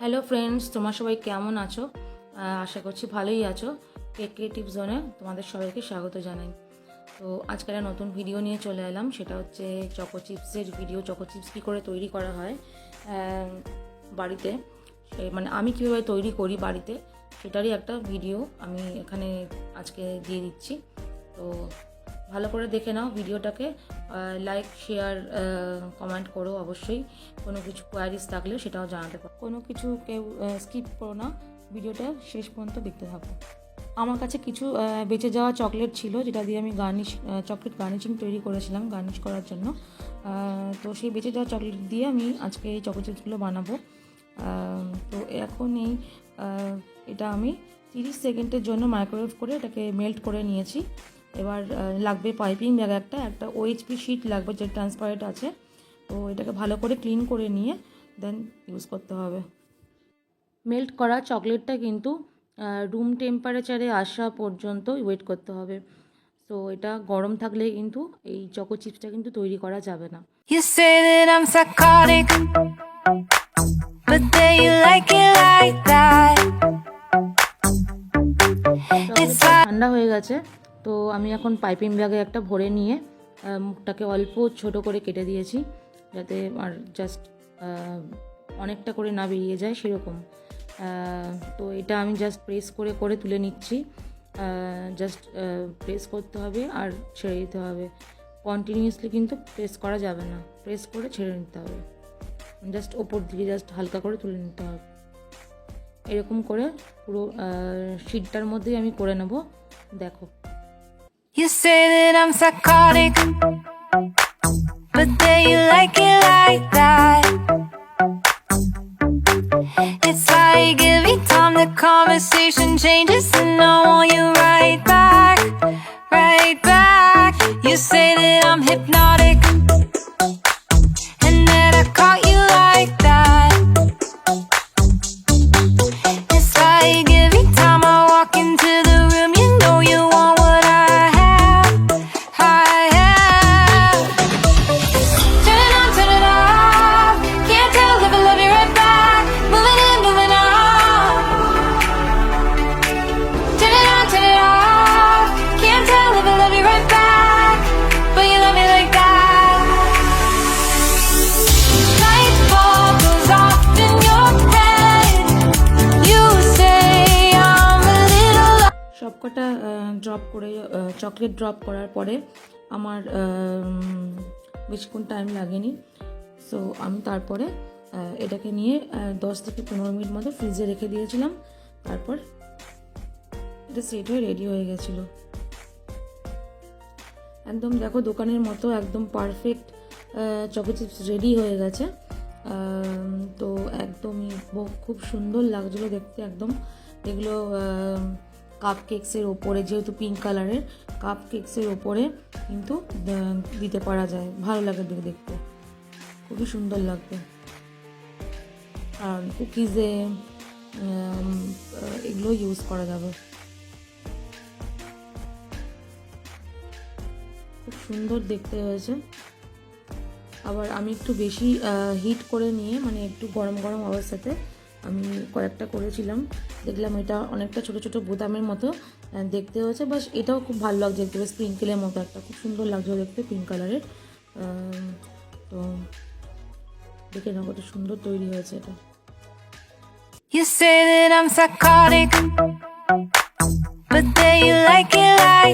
Hello friends, তোমরা সবাই কেমন আছো? আশা করছি ভালোই আছো। কেক ক্রিয়েটিভ জোনে তোমাদের সবাইকে স্বাগত জানাই। তো আজকে একটা নতুন ভিডিও নিয়ে চলে এলাম, সেটা হচ্ছে চকো চিপসের ভিডিও। চকো চিপস কী করে তৈরি করা হয় বাড়িতে, মানে আমি কীভাবে তৈরি করি বাড়িতে, সেটারই একটা ভিডিও আমি এখানে আজকে দিয়ে দিচ্ছি। তো ভালো করে দেখে নাও ভিডিওটাকে, লাইক শেয়ার কমেন্ট করো অবশ্যই। কোনো কিছু কোয়ারিজ থাকলে সেটাও জানাতে পারো। কোনো কিছু কেউ স্কিপ করো না, ভিডিওটা শেষ পর্যন্ত দেখতে থাকো। আমার কাছে কিছু বেঁচে যাওয়া চকলেট ছিল, যেটা দিয়ে আমি চকলেট গার্নিশিং তৈরি করেছিলাম গার্নিশ করার জন্য। তো সেই বেঁচে যাওয়া চকলেট দিয়ে আমি আজকে এই চকো চিপসগুলো বানাবো। তো এখন এটা আমি 30 সেকেন্ডের জন্য মাইক্রোওয়েভ করে এটাকে মেল্ট করে নিয়েছি। এবার লাগবে পাইপিং ব্যাগ, একটা OHP শিট লাগবে, যে ট্রান্সপারেন্ট আছে। তো এটাকে ভালো করে ক্লিন করে নিয়ে দেন ইউজ করতে হবে। মেল্ট করা চকলেটটা কিন্তু রুম টেম্পারেচারে আসা পর্যন্ত ওয়েট করতে হবে। তো এটা গরম থাকলে কিন্তু এই চকো চিপসটা কিন্তু তৈরি করা যাবে না। You say that I'm psychotic, but then you like it like that. ঠান্ডা হয়ে গেছে, তো আমি এখন পাইপিং ব্যাগে একটা ভরে নিয়ে মুখটাকে অল্প ছোট করে কেটে দিয়েছি, যাতে আর জাস্ট অনেকটা করে না বেরিয়ে যায় সেরকম। তো এটা আমি জাস্ট প্রেস করে করে তুলে নিচ্ছি। জাস্ট প্রেস করতে হবে আর ছেড়ে দিতে হবে। কন্টিনিউয়াসলি কিন্তু প্রেস করা যাবে না, প্রেস করে ছেড়ে নিতে হবে। জাস্ট ওপর দিকে জাস্ট হালকা করে তুলে নিতে হবে। এরকম করে পুরো শিটটার মধ্যেই আমি করে নেব, দেখো। You say that I'm psychotic, but then you like it like that. It's like every time the conversation changes, and I want you right back, right back. You say that I'm hypnotic, and that I caught you like that. It's like every time I walk into the room, you know you want what I have, I have. Turn it on, turn it off. Can't tell if I love you right back. Moving in, moving on. Turn it on, turn it off. Can't tell if I love you right back, but you love me like that. Light bulb goes off in your head. You say I'm a little. সবকটা drop করে chocolate drop করার পরে আমার বেশিক্ষণ time লাগেনি। So আমি তারপরে এটাকে নিয়ে 10 থেকে 15 মিনিট মতো ফ্রিজে রেখে দিয়েছিলাম। তারপর এটা সেট হয়ে রেডি হয়ে গেছিলো। একদম দেখো দোকানের মতো একদম পারফেক্ট চকো চিপস রেডি হয়ে গেছে। তো একদমই খুব সুন্দর লাগছিলো দেখতে একদম। এগুলো কাপ কেকসের ওপরে, যেহেতু পিঙ্ক কালারের, কাপ কেকসের ওপরে কিন্তু দিতে পারা যায়, ভালো লাগে দেখতে, খুবই সুন্দর লাগবে। আর কুকিজে এগুলো ইউজ করা যাবে। খুব সুন্দর দেখতে হয়েছে। আবার আমি একটু বেশি হিট করে নিয়ে, মানে একটু গরম গরম অবস্থাতে আমি কয়েকটা করেছিলাম, দেখলাম এটা অনেকটা ছোট ছোট বোতামের মতো দেখতে হয়েছে। বাস এটাও খুব ভালো লাগছে দেখতে, স্প্রিঙ্কেলের মতো একটা, খুব সুন্দর লাগছে দেখতে, পিঙ্ক কালারের। তো দেখে নাও কত সুন্দর তৈরি হয়েছে এটা। You say that I'm psychotic, but then you like it like